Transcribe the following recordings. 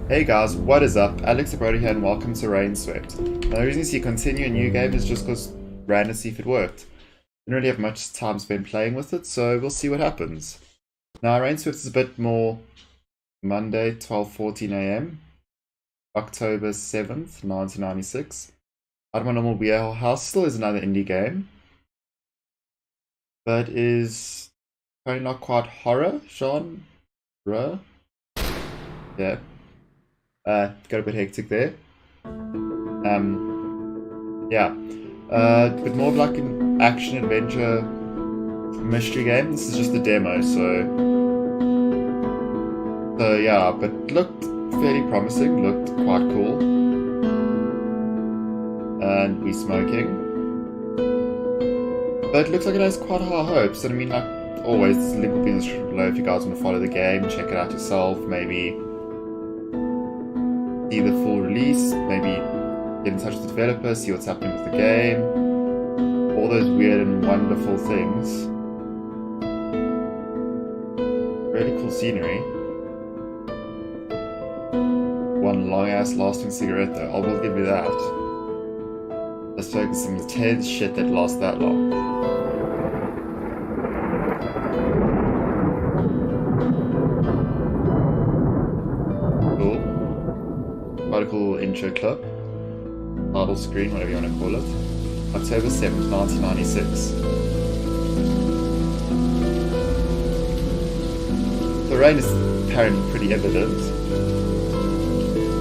Hey guys, what is up? Alex Broda here and welcome to Rainswept. Now the reason you see continue a new game is just because ran to see if it worked. Didn't really have much time spent playing with it, so we'll see what happens. Now Rainswept is a bit more Monday, 12:14 AM, October 7th, 1996. Out of my normal wheelhouse, still is another indie game, but is probably not quite horror genre. Yeah. Got a bit hectic there. Yeah. But more of like an action adventure mystery game. This is just the demo, so yeah, but looked fairly promising, looked quite cool. And we smoking. But it looks like it has quite high hopes, and I mean, like always, the link will be in the description below if you guys want to follow the game, check it out yourself, maybe see the full release, maybe get in touch with the developer, see what's happening with the game, all those weird and wonderful things. Really cool scenery. One long ass lasting cigarette though, I will give you that. Let's focus on the tense shit that lasts that long. Quite a cool intro clip, title screen, whatever you want to call it. October 7th, 1996. The rain is apparently pretty evident.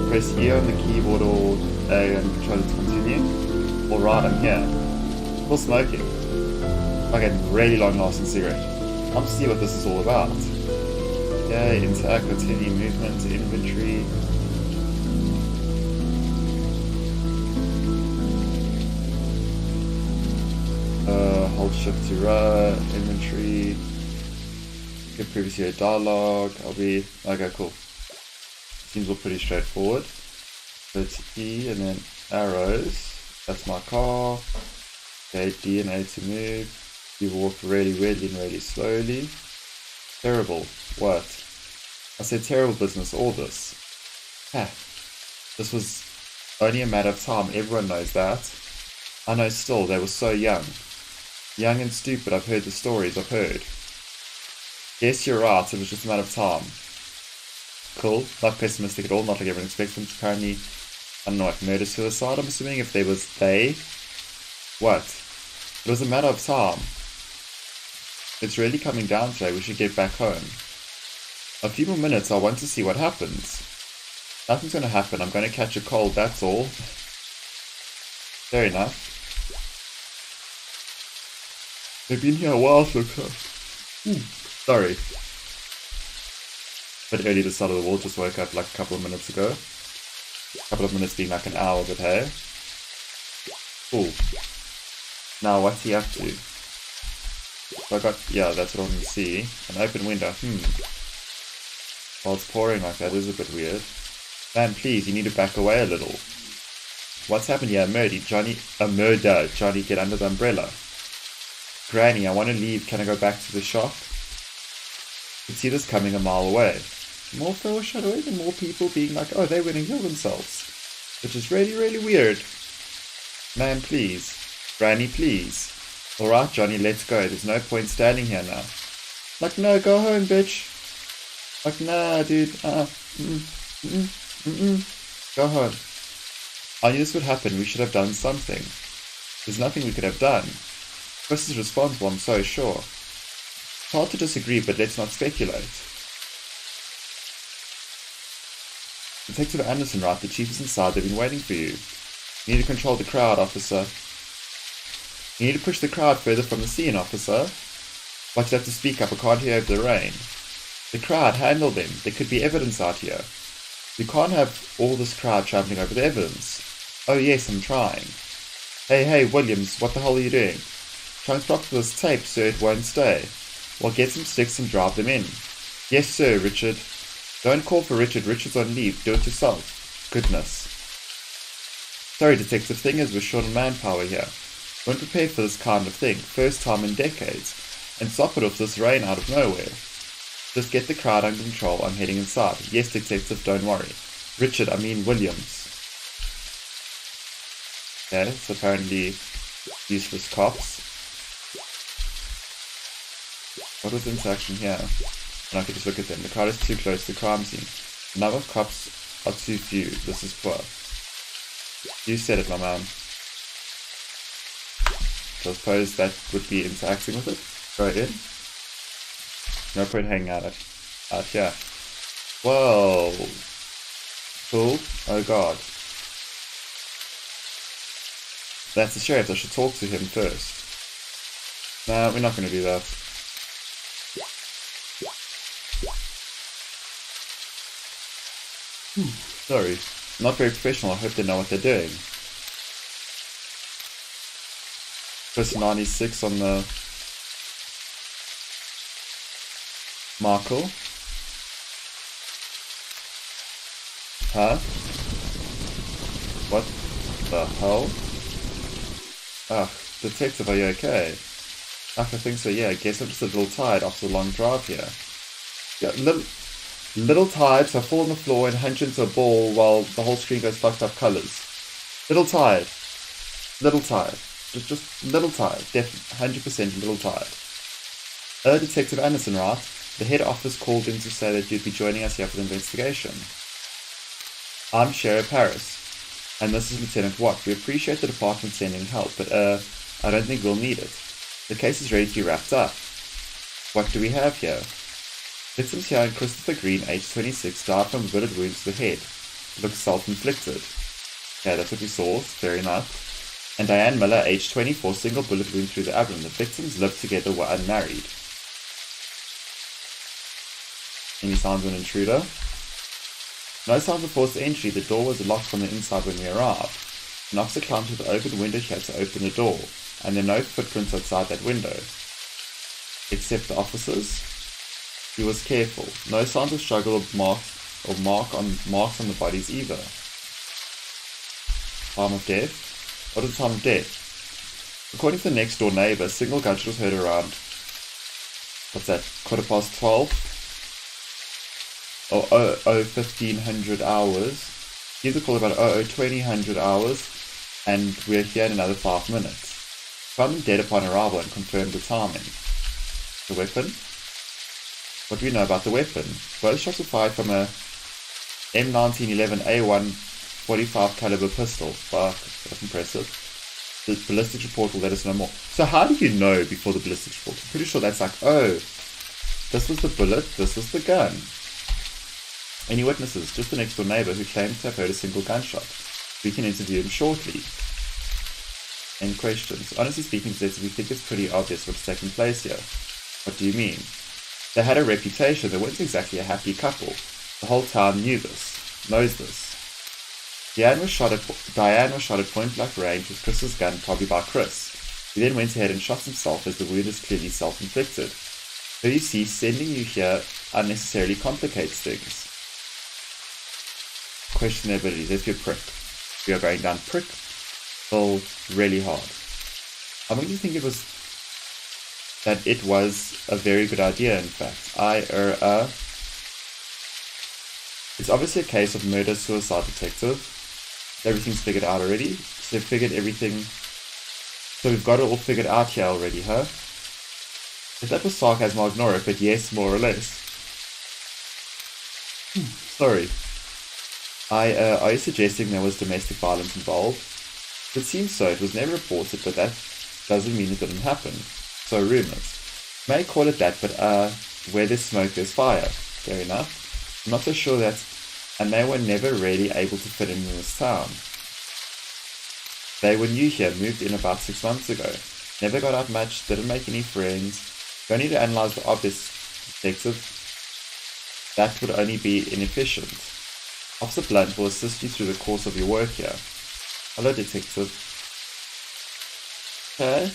Press E on the keyboard or A and control to continue. Alright, I'm here. Still smoking. Like a really long lasting cigarette. I'll see what this is all about. Okay, interact, continue, movement, inventory. Hold shift to inventory. Get previously a dialogue. Okay, cool. Seems all pretty straightforward. So it's E and then arrows. That's my car. Okay, D and A to move. You walk really weirdly and really slowly. Terrible. What? I said terrible business, all this. This was only a matter of time, everyone knows that. I know still, they were so young. Young and stupid, I've heard the stories, I've heard. Yes, you're right, it was just a matter of time. Cool, not pessimistic at all, not like everyone expects them to currently, I don't know, like murder-suicide, I'm assuming, if there was they. What? It was a matter of time. It's really coming down today, we should get back home. A few more minutes, I want to see what happens. Nothing's gonna happen, I'm gonna catch a cold, that's all. Fair enough. They've been here a while, so sorry. But early this side of the wall, just woke up like a couple of minutes ago. A couple of minutes being like an hour, but hey. Cool. Now what's he up to? So I got, yeah, that's what I want to see. An open window, While it's pouring like that is a bit weird. Man, please, you need to back away a little. What's happened here? Murder, Johnny, get under the umbrella. Granny, I want to leave, can I go back to the shop? You can see this coming a mile away. More foreshadowing and more people being like, oh, they went and killed themselves. Which is really, really weird. Man, please. Granny, please. Alright, Johnny, let's go. There's no point standing here now. Like, no, go home, bitch. Like, nah, dude. Go home. I knew this would happen. We should have done something. There's nothing we could have done. Chris is responsible, I'm so sure. It's hard to disagree, but let's not speculate. Detective Anderson, right, the chief is inside, they've been waiting for you. You need to control the crowd, officer. You need to push the crowd further from the scene, officer. But you have to speak up, I can't hear over the rain. The crowd, handle them, there could be evidence out here. You can't have all this crowd travelling over the evidence. Oh yes, I'm trying. Hey, Williams, what the hell are you doing? Trying to block this tape so it won't stay. Well, get some sticks and drive them in. Yes, sir, Richard. Don't call for Richard. Richard's on leave. Do it yourself. Goodness. Sorry, Detective. Thing is, we're short on manpower here. Weren't prepared for this kind of thing. First time in decades. And stop it off this rain out of nowhere. Just get the crowd under control. I'm heading inside. Yes, Detective, don't worry. Williams. Okay, so apparently useless cops. What was the interaction here? And I could just look at them. The crowd is too close to the crime scene. The number of cops are too few. This is poor. You said it, my man. So I suppose that would be interacting with it. Go in. No point hanging out here. Whoa. Cool. Oh god. That's the sheriff. I should talk to him first. No, we're not going to do that. Sorry. Not very professional. I hope they know what they're doing. Person 96 on the Markle. Huh? What the hell? Ah, detective, are you okay? I think so, yeah. I guess I'm just a little tired after the long drive here. Yeah, little tired, so I fall on the floor and hunch into a ball while the whole screen goes fucked up colours. Little tired. Little tired. Just little tired. Definitely, 100% little tired. Detective Anderson, right? The head office called in to say that you'd be joining us here for the investigation. I'm Sheriff Harris, and this is Lieutenant Watt. We appreciate the department sending help, but I don't think we'll need it. The case is ready to be wrapped up. What do we have here? Victims here in Christopher Green, age 26, died from bullet wounds to the head. Looks self-inflicted. Okay, that's what we saw. Fair enough. And Diane Miller, age 24, single bullet wound through the abdomen. The victims lived together, were unmarried. Any signs of an intruder? No signs of forced entry. The door was locked from the inside when we arrived. An officer climbed to the open window here to open the door, and there are no footprints outside that window. Except the officers. He was careful. No signs of struggle or marks on the bodies either. Time of death? What is the time of death? According to the next door neighbour, a single gunshot was heard around, 12:15? Or 1500 hours. Here's a call about 2000 hours, and we're here in another 5 minutes. Found them dead upon arrival and confirmed the timing. The weapon? What do we know about the weapon? Both shots were fired from a M1911A1 45 caliber pistol. Fuck, that's impressive. The ballistics report will let us know more. So how do you know before the ballistics report? I'm pretty sure that's like, oh, this was the bullet, this was the gun. Any witnesses? Just the next door neighbour who claims to have heard a single gunshot. We can interview him shortly. Any questions? Honestly speaking, we think it's pretty obvious what's taking place here. What do you mean? They had a reputation. They weren't exactly a happy couple. The whole town knows this. Diane was shot at point blank range with Chris's gun, probably by Chris. He then went ahead and shot himself as the wound is clearly self-inflicted. So you see, sending you here unnecessarily complicates things. Question their abilities. Let's be a prick. We are going down prick. Well, really hard. I'm going to think it was a very good idea, in fact. It's obviously a case of murder-suicide detective. Everything's figured out already. So they've figured everything. So we've got it all figured out here already, huh? If that was sarcasm, I'll ignore it, but yes, more or less. Sorry. Are you suggesting there was domestic violence involved? It seems so. It was never reported, but that doesn't mean it didn't happen. So rumours. May call it that, but where there's smoke, there's fire. Fair enough. I'm not so sure that, and they were never really able to fit in this town. They were new here, moved in about 6 months ago. Never got out much, didn't make any friends. Don't need to analyse the obvious, detective. That would only be inefficient. Officer Blunt will assist you through the course of your work here. Hello, detective. Okay.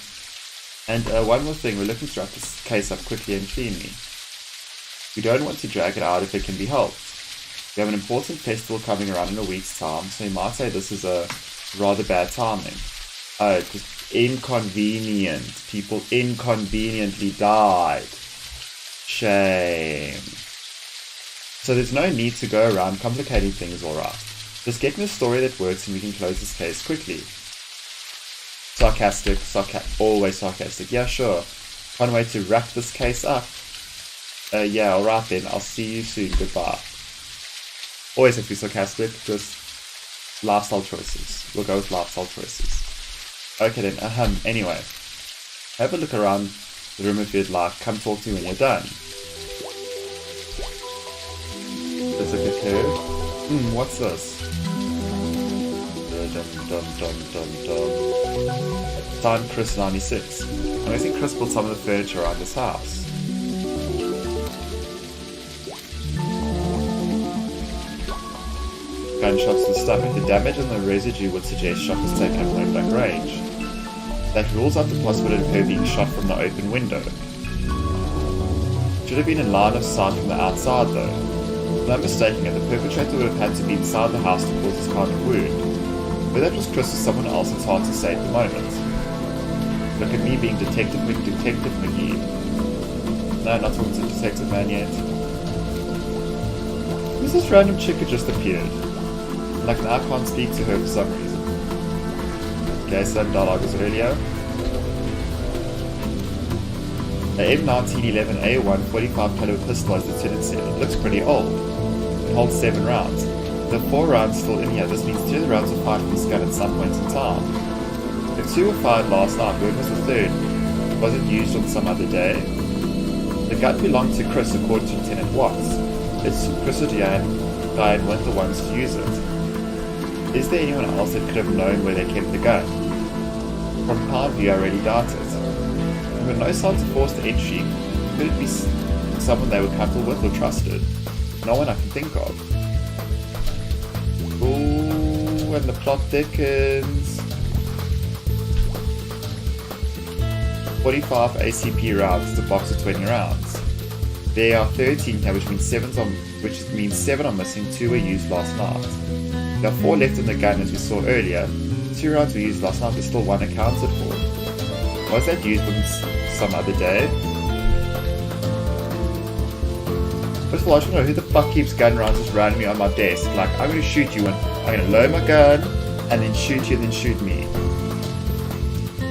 And one more thing, we're looking to wrap this case up quickly and cleanly. We don't want to drag it out if it can be helped. We have an important festival coming around in a week's time, so you might say this is a rather bad timing. Oh, just inconvenient. People inconveniently died. Shame. So there's no need to go around complicating things, alright. Just get me a story that works and we can close this case quickly. Sarcastic, always sarcastic. Yeah, sure. Can't wait to wrap this case up. Yeah, alright then. I'll see you soon. Goodbye. Always have to be sarcastic. Just lifestyle choices. We'll go with lifestyle choices. Okay then. Anyway. Have a look around the room if you'd like. Come talk to me when you're done. Let's look at her. What's this? Signed Chris 96. I'm guessing Chris built some of the furniture around this house. Gunshots to the stomach. The damage and the residue would suggest shot was taken at point blank range. That rules out the possibility of her being shot from the open window. Should have been in line of sight from the outside though. If I'm mistaken it, the perpetrator would have had to be inside the house to cause this kind of wound. Whether that was Chris or someone else, it's hard to say at the moment. Look at me being Detective McGee. No, not talking to Detective Man yet. Who's this random chick who just appeared? Like now I can't speak to her for some reason. Okay, so that dialogue was earlier. The M1911A1 45 caliber pistol, as the lieutenant said. It looks pretty old. It holds 7 rounds. There are 4 rounds still in here. This means 2 of the rounds were fired from this gun at some point in time. If 2 were fired last night, where was the 3rd? Was it used on some other day? The gun belonged to Chris according to Lieutenant Watts. It's Chris or Diane weren't the ones to use it. Is there anyone else that could have known where they kept the gun? From Pound View, I really doubt it. There were no signs of forced entry. Could it be someone they were comfortable with or trusted? No one I can think of. Ooh, and the plot thickens. 45 ACP rounds is a box of 20 rounds. There are 13 here, which means 7 are missing. 2 were used last night. There are 4 left in the gun, as we saw earlier. 2 rounds were used last night, there's still 1 accounted for. Was that used on some other day? First of all, I just want to know who the fuck keeps gun rounds just randomly on my desk. Like, I'm going to shoot you and I'm going to load my gun and then shoot you and then shoot me.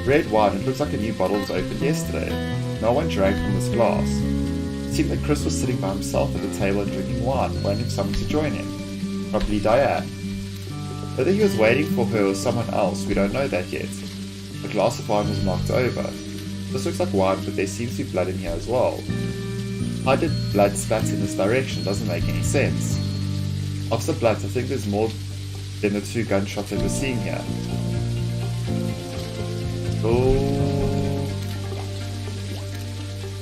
Red wine, it looks like a new bottle was opened yesterday. No one drank from this glass. It seemed that Chris was sitting by himself at the table and drinking wine, waiting for someone to join him. Probably Diane. Whether he was waiting for her or someone else, we don't know that yet. The glass of wine was knocked over. This looks like wine, but there seems to be blood in here as well. How did blood spat in this direction? Doesn't make any sense. After blood, I think there's more than the 2 gunshots that we're seeing here. Oh.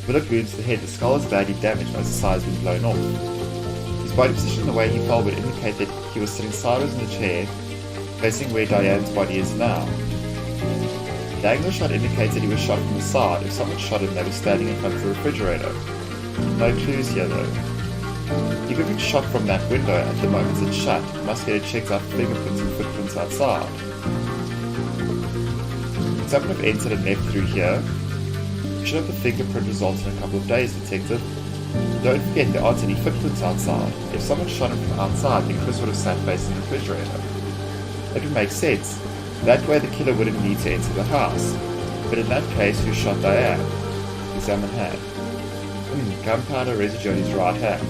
Bullet wounds to the head. The skull is badly damaged as the side has been blown off. His body position and the way he fell would indicate that he was sitting sideways in the chair, facing where Diane's body is now. The angle shot indicates that he was shot from the side. If someone shot him, they were standing in front of the refrigerator. No clues here though. He could have been shot from that window. At the moment it's shut. Must get it checked out for fingerprints and footprints outside. Someone have entered and left through here. We should have the fingerprint results in a couple of days, Detective. Don't forget there aren't any footprints outside. If someone shot him from outside, then Chris would have sat facing the refrigerator. That would make sense. That way the killer wouldn't need to enter the house. But in that case, who shot Diane? Examine hand. Gunpowder residue on his right hand.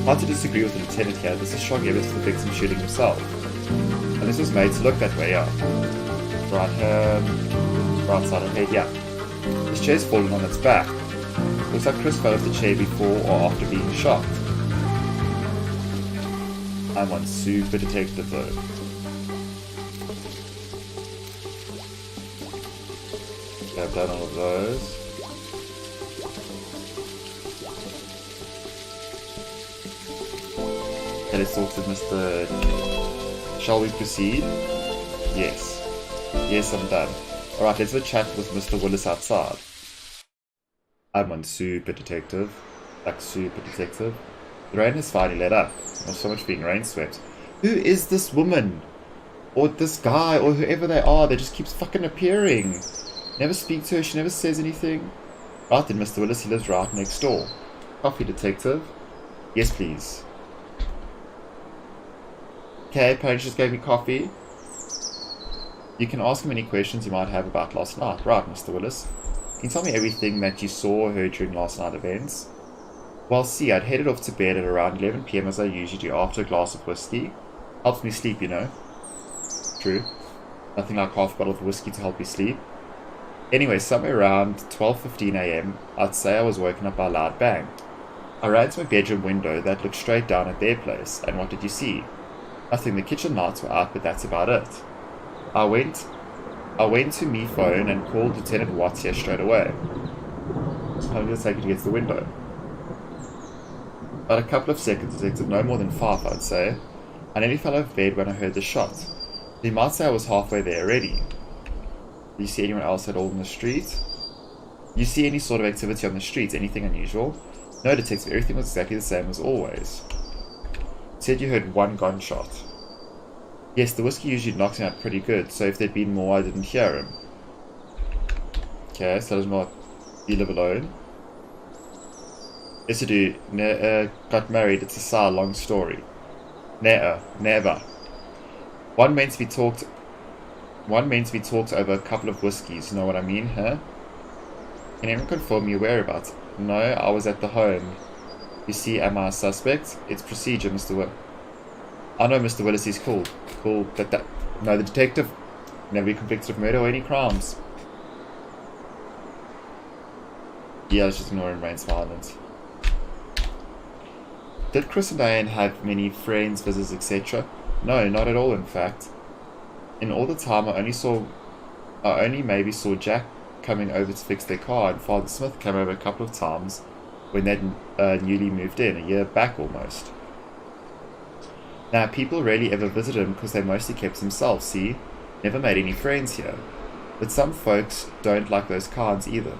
Hard to disagree with the lieutenant here. This is strong evidence of the victim shooting himself. And this was made to look that way, yeah. Right hand, right side of head, yeah. His chair's fallen on its back. Looks like Chris fell off the chair before or after being shot. I'm one super detective though. Okay, I've done all of those. Okay, let's talk to Mr. Shall we proceed? Yes. Yes, I'm done. Alright, let's have a chat with Mr. Willis outside. I'm one super detective. Like super detective. The rain has finally let up. Not so much being rainswept. Who is this woman? Or this guy, or whoever they are, that just keeps fucking appearing. Never speak to her, she never says anything. Right then, Mr. Willis, he lives right next door. Coffee, detective. Yes, please. Okay, Paige just gave me coffee. You can ask him any questions you might have about last night. Right, Mr. Willis. Can you tell me everything that you saw or heard during last night's events? Well, see, I'd headed off to bed at around 11 PM as I usually do after a glass of whiskey. Helps me sleep, you know. True. Nothing like half a bottle of whiskey to help you sleep. Anyway, somewhere around 12:15 AM, I'd say I was woken up by a loud bang. I ran to my bedroom window that looked straight down at their place, and what did you see? Nothing, the kitchen lights were out, but that's about it. I went to me phone and called Lieutenant Watts here straight away. How long did it take you to get to the window? About a couple of seconds, detective, no more than 5, I'd say. I nearly fell out of bed when I heard the shot. You might say I was halfway there already. Do you see anyone else at all in the street? Do you see any sort of activity on the streets? Anything unusual? No, detective, everything was exactly the same as always. You said you heard one gunshot. Yes, the whiskey usually knocks me out pretty good, so if there'd been more, I didn't hear him. Okay, so does not you live alone? Yes, I do. Got married, it's a sad, long story. Never. One meant to be talked over a couple of whiskies, you know what I mean, huh? Can anyone confirm your whereabouts? No, I was at the home. You see, am I a suspect? It's procedure, Mr. Willis. I know Mr. Willis is cool. No, the detective. Never be convicted of murder or any crimes. Yeah, I was just ignoring Rain's violence. Did Chris and Diane have many friends, visitors, etc.? No, not at all, in fact. In all the time, I only maybe saw Jack coming over to fix their car, and Father Smith came over a couple of times when they'd newly moved in, a year back almost. Now, people rarely ever visited him because they mostly kept themselves, see? Never made any friends here. But some folks don't like those kinds either.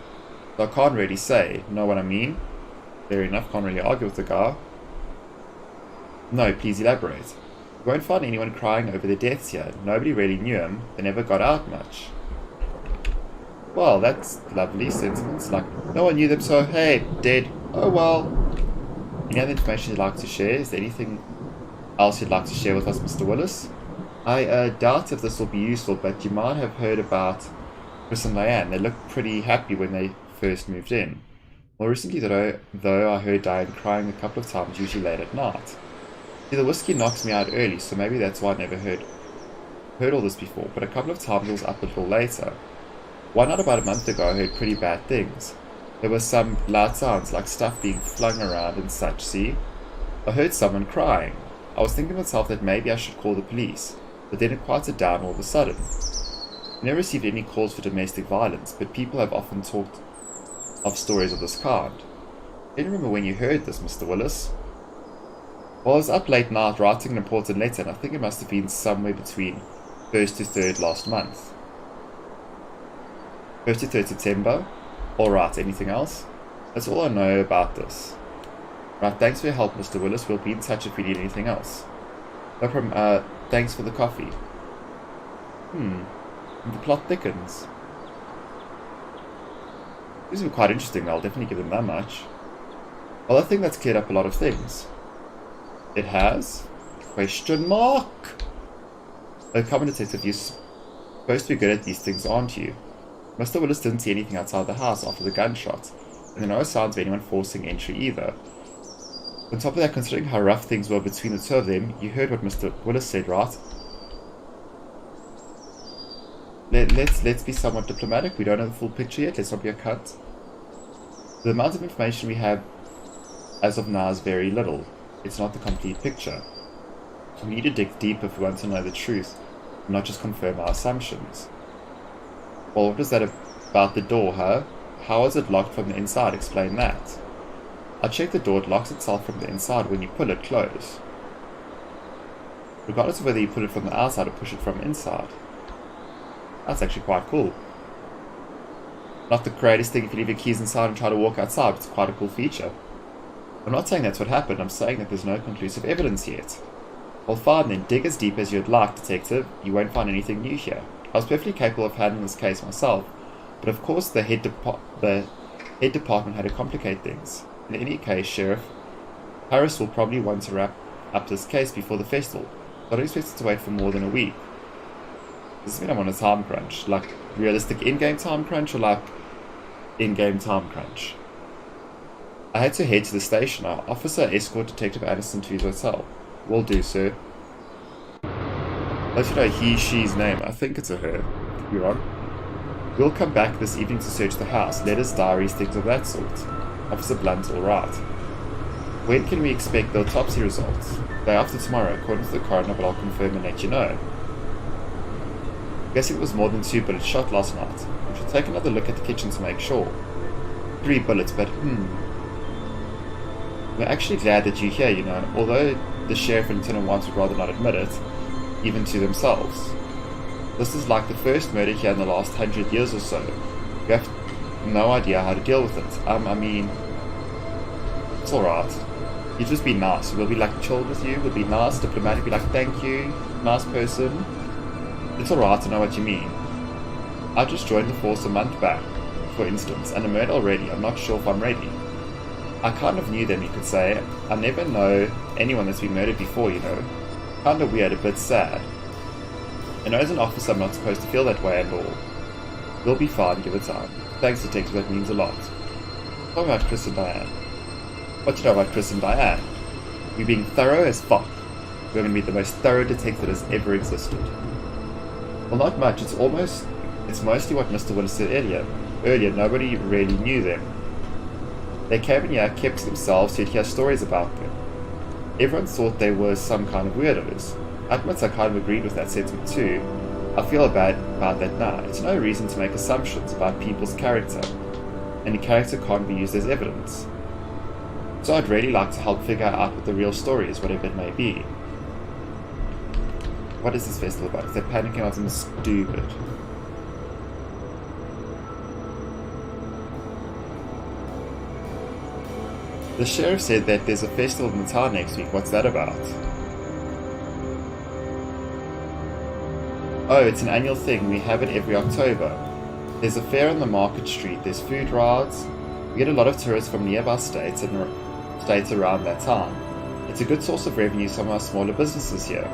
So I can't really say, know what I mean? Fair enough, can't really argue with the guy. No, please elaborate. You won't find anyone crying over their deaths here. Nobody really knew him. They never got out much. Well, that's lovely sentiments. Like, no one knew them, so hey, dead. Oh well. Any other information you'd like to share? Is there anything else you'd like to share with us, Mr. Willis? I doubt if this will be useful, but you might have heard about Chris and Diane. They looked pretty happy when they first moved in. More recently, though, I heard Diane crying a couple of times, usually late at night. See, the whiskey knocks me out early, so maybe that's why I never heard all this before, but a couple of times it was up a little later. One night about a month ago, I heard pretty bad things. There were some loud sounds, like stuff being flung around and such, see? I heard someone crying. I was thinking to myself that maybe I should call the police, but then it quieted down all of a sudden. I never received any calls for domestic violence, but people have often talked of stories of this kind. Do you remember when you heard this, Mr. Willis? Well, I was up late night writing an important letter, and I think it must have been somewhere between 1st to 3rd last month. 1st to 3rd September? Alright, anything else? That's all I know about this. Right, thanks for your help, Mr. Willis. We'll be in touch if we need anything else. No problem, thanks for the coffee. And the plot thickens. These were quite interesting, I'll definitely give them that much. Well, I think that's cleared up a lot of things. It has? Question mark? A common detective, you're supposed to be good at these things, aren't you? Mr. Willis didn't see anything outside the house after the gunshot, and there are no signs of anyone forcing entry either. On top of that, considering how rough things were between the two of them, you heard what Mr. Willis said, right? Let's be somewhat diplomatic. We don't have the full picture yet. Let's not be a cunt. The amount of information we have as of now is very little. It's not the complete picture. We need to dig deep if we want to know the truth, and not just confirm our assumptions. Well, what is that about the door, huh? How is it locked from the inside? Explain that. I checked the door. It locks itself from the inside when you pull it closed. Regardless of whether you pull it from the outside or push it from inside. That's actually quite cool. Not the greatest thing if you leave your keys inside and try to walk outside, but it's quite a cool feature. I'm not saying that's what happened, I'm saying that there's no conclusive evidence yet. Well, fine then, dig as deep as you'd like, detective. You won't find anything new here. I was perfectly capable of handling this case myself, but of course the head department had to complicate things. In any case, Sheriff, Harris will probably want to wrap up this case before the festival. I don't expect it to wait for more than a week. Does this mean I'm on a time crunch? Like, realistic in-game time crunch, or like, in-game time crunch? I had to head to the station. Our officer escort Detective Anderson to his hotel. Will do, sir. Let you know he, she's name. I think it's a her. Could be wrong. We'll come back this evening to search the house. Letters, diaries, things of that sort. Officer Blunt's alright. When can we expect the autopsy results? Day after tomorrow, according to the coroner, but I'll confirm and let you know. Guessing it was more than 2 bullets shot last night. We should take another look at the kitchen to make sure. 3 bullets, but We're actually glad that you're here, you know, although the sheriff and Lieutenant White would rather not admit it, even to themselves. This is like the first murder here in the last 100 years or so. We have no idea how to deal with it. I mean, it's alright. You just be nice. We'll be like chilled with you, we'll be nice, diplomatic, be like thank you, nice person. It's alright to know what you mean. I just joined the force a month back, for instance, and I'm murdered already. I'm not sure if I'm ready. I kind of knew them, you could say. I never know anyone that's been murdered before, you know. Kinda weird, a bit sad. I know as an officer I'm not supposed to feel that way at all. We'll be fine, give it time. Thanks, Detective, that means a lot. What about Chris and Diane? What do you know about Chris and Diane? We're being thorough as fuck. We're going to be the most thorough detective that has ever existed. Well, not much. It's mostly what Mr. Willis said earlier, nobody really knew them. They came in here, kept to themselves, so you'd hear stories about them. Everyone thought they were some kind of weirdos. I admit I kind of agreed with that sentiment too. I feel bad about that now. It's no reason to make assumptions about people's character, and a character can't be used as evidence. So I'd really like to help figure out what the real story is, whatever it may be. What is this festival about? Is they panicking about something stupid? The sheriff said that there's a festival in the town next week. What's that about? Oh, it's an annual thing. We have it every October. There's a fair on the market street. There's food rides. We get a lot of tourists from nearby states and states around that town. It's a good source of revenue for some of our smaller businesses here.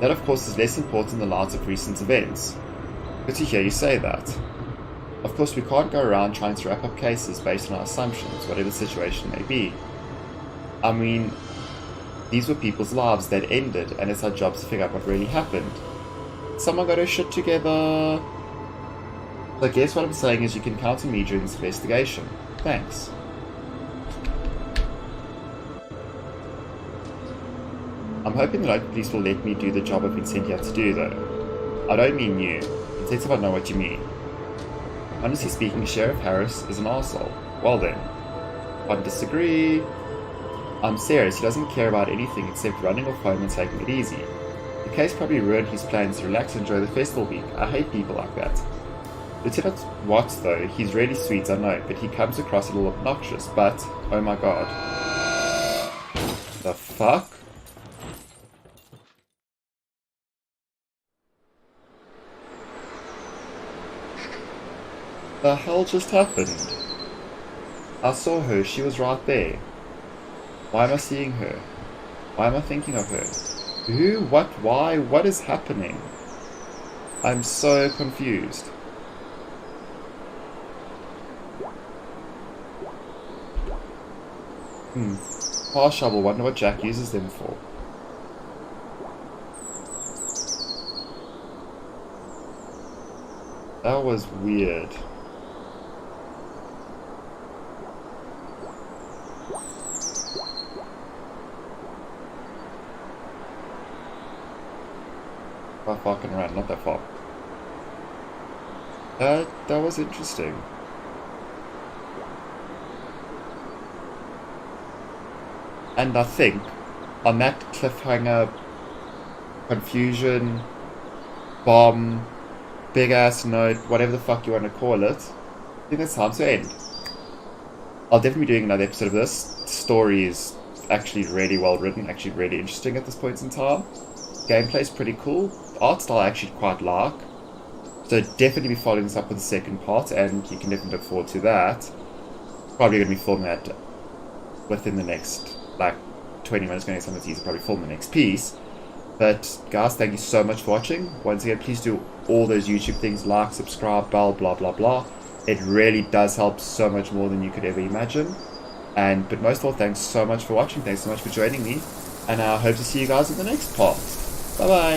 That, of course, is less important in the light of recent events. Good to hear you say that. Of course, we can't go around trying to wrap up cases based on our assumptions, whatever the situation may be. I mean, these were people's lives that ended, and it's our job to figure out what really happened. Someone got her shit together. So I guess what I'm saying is you can count on me during this investigation. Thanks. I'm hoping the local police will let me do the job I've been sent here to do, though. I don't mean you. It's if I know what you mean. Honestly speaking, Sheriff Harris is an arsehole. Well then. I disagree. I'm serious, he doesn't care about anything except running off home and taking it easy. The case probably ruined his plans to relax and enjoy the festival week. I hate people like that. Lieutenant Watts, though, he's really sweet, I know, but he comes across a little obnoxious, but, oh my god. The fuck? The hell just happened? I saw her, she was right there. Why am I seeing her? Why am I thinking of her? Who? What? Why? What is happening? I'm so confused. Car shovel, wonder what Jack uses them for. That was weird. How far can I run? Not that far. That was interesting. And I think on that cliffhanger, confusion, bomb, big ass note, whatever the fuck you want to call it, I think it's time to end. I'll definitely be doing another episode of this. The story is actually really well written, actually really interesting at this point in time. Gameplay is pretty cool. The art style I actually quite like. So definitely be following this up with the second part, and you can definitely look forward to that. Probably going to be filming that within the next, like, 20 minutes, going to some of these, probably film the next piece. But guys, thank you so much for watching. Once again, please do all those YouTube things, like, subscribe, bell, blah, blah, blah. It really does help so much more than you could ever imagine. But most of all, thanks so much for watching. Thanks so much for joining me. And I hope to see you guys in the next part. Bye-bye.